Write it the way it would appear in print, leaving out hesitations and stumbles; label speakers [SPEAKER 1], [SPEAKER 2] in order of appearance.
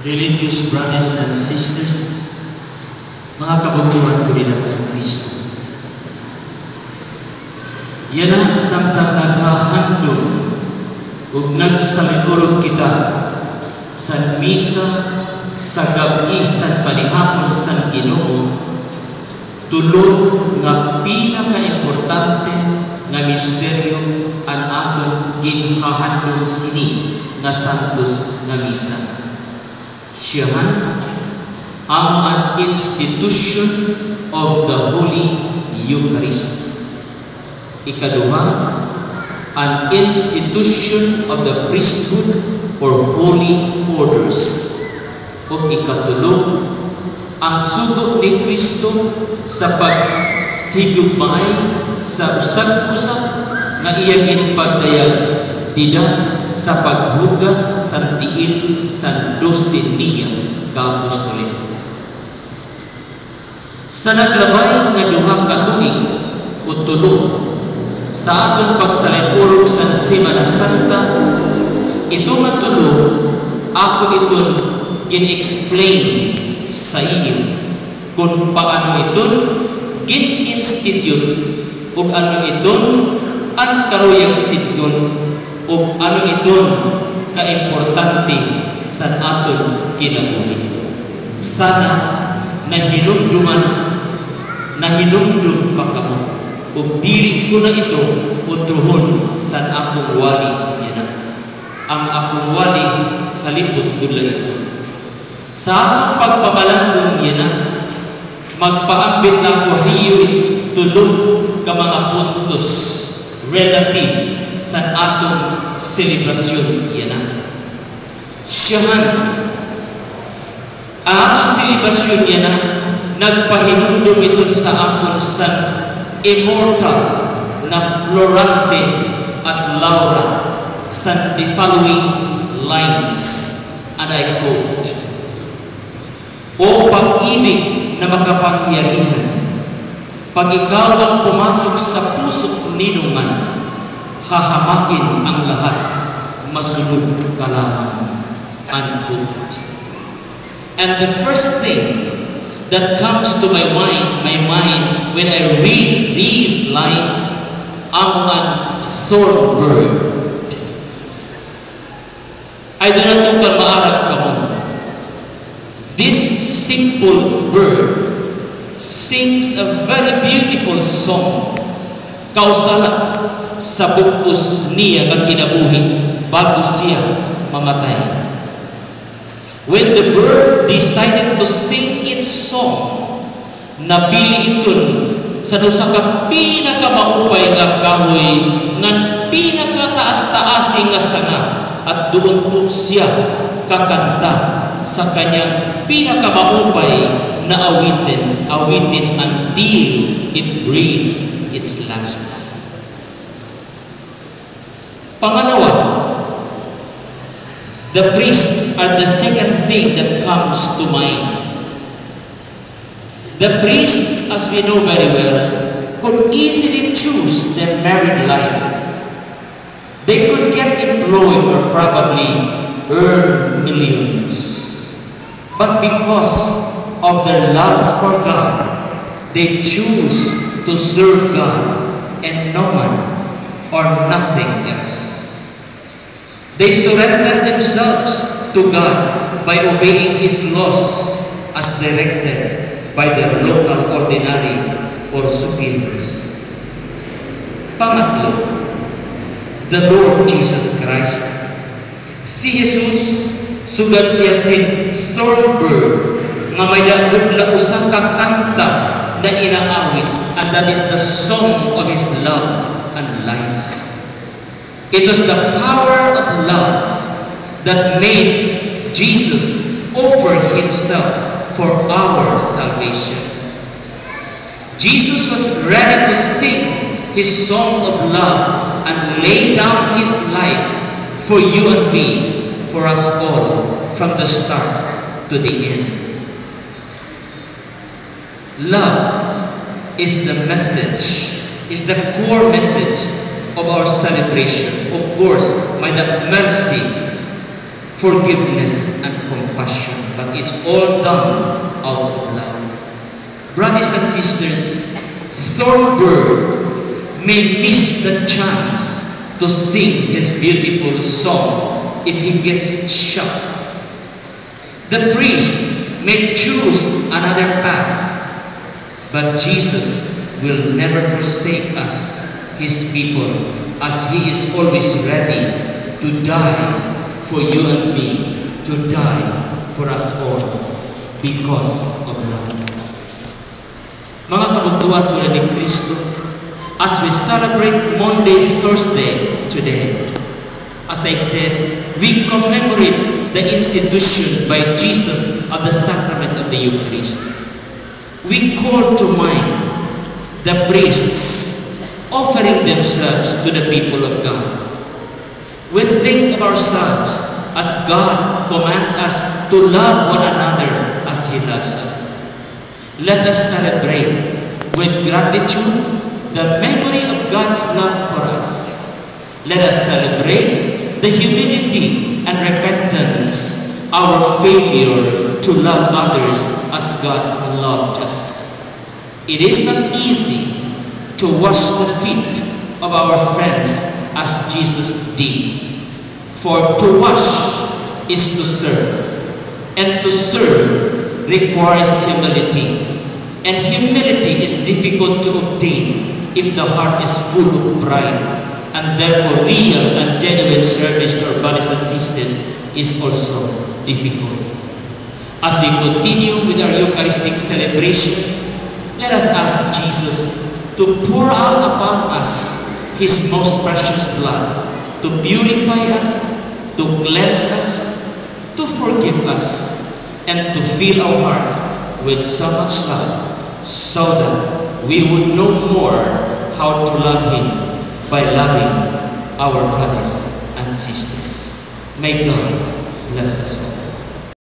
[SPEAKER 1] Religious brothers and sisters, mga kabutihan ko din ang Kristo. Yan ang samtang naghahandog ug nagsamigurog kita sa misa sa gabi sa panihapon sa Ginoo, tulod nga pinaka-importante nga misteryo ang aton ginhahandog sini nga santos nga misa. Siyahan amo ang institution of the Holy Eucharist. Ikaduha, an institution of the priesthood or holy orders. O ikatulo, ang sugo ni Kristo sa pagsigugmaay sa usag-usag nga iyang pagdayag dida sa paghugas sa tiil sa 12 niya ka-apostoles. Sa naglabay nga duha ka tuig o tulo sa aton pagsalipurog sa Semana Santa, ito matulo ako iton gin-explain sa iyo kung paano iton gin-institute o ano iton ang karuyag sidgon o ano iton ka-importante sa aton kinabuhi. Sana nahinumdum pa kamo ug dili ko na ito utruhon sa akong wali niya. Ang akong wali halipot gula ito. Sa akong pagpamalandong niya, magpaambit na ko hiyo tulog ka mga puntos relative sa atong selebrasyon niya. Siyahan ang atong selebrasyon niya nagpahinumdum ito sa akong sa immortal na Florante at Laura sa the following lines, and I quote, "O pag-ibig na makapangyarihan, pag ikaw ang pumasok sa puso ninungan, hahamakin ang lahat, masunod ka lamang." Unquote. And the first thing that comes to my mind when I read these lines, ang thornbird. I do not know kung maarag ka mo. This simple bird sings a very beautiful song, kausala sa bukos niya nga kinabuhi bago siya mamatay. When the bird decided to sing its song, napili iton sa dusa ka pinakamaupay nga kahoy ngan pinakataas-taasing nga sanga, at doon po siya kakanta sa kanyang pinakamaupay na awitin until it breathes its last. Pangalawa, the priests are the second thing that comes to mind. The priests, as we know very well, could easily choose their married life. They could get employed or probably earn millions. But because of their love for God, they choose to serve God and no one or nothing else. They surrender themselves to God by obeying His laws as directed by their local ordinary or superiors. Pangatlo, the Lord Jesus Christ. Si Jesus, sugad siya si thornbird nga may dagot na usang kakanta na inaawit, and that is the song of His love and life. It was the power of love that made Jesus offer Himself for our salvation. Jesus was ready to sing His song of love and lay down His life for you and me, for us all, from the start to the end. Love is the message, is the core message of our celebration. Of course, may the mercy forgiveness, and compassion, but it's all done out of love. Brothers and sisters, Thornburg may miss the chance to sing his beautiful song if he gets shot. The priests may choose another path, but Jesus will never forsake us, his people, as he is always ready to die for you and me, to die for us all because of love. Mga kabuntuan po ni Kristo, as we celebrate Monday, Thursday today, as I said, we commemorate the institution by Jesus of the sacrament of the Eucharist. We call to mind the priests offering themselves to the people of God. We think of ourselves as God commands us to love one another as He loves us. Let us celebrate with gratitude the memory of God's love for us. Let us celebrate the humility and repentance, our failure to love others as God loved us. It is not easy to wash the feet of our friends as Jesus did. For to wash is to serve, and to serve requires humility. And humility is difficult to obtain if the heart is full of pride, and therefore real and genuine service to our brothers and sisters is also difficult. As we continue with our Eucharistic celebration, let us ask Jesus to pour out upon us His most precious blood, to purify us, to cleanse us, to forgive us, and to fill our hearts with so much love, so that we would know more how to love Him by loving our brothers and sisters. May God bless us all.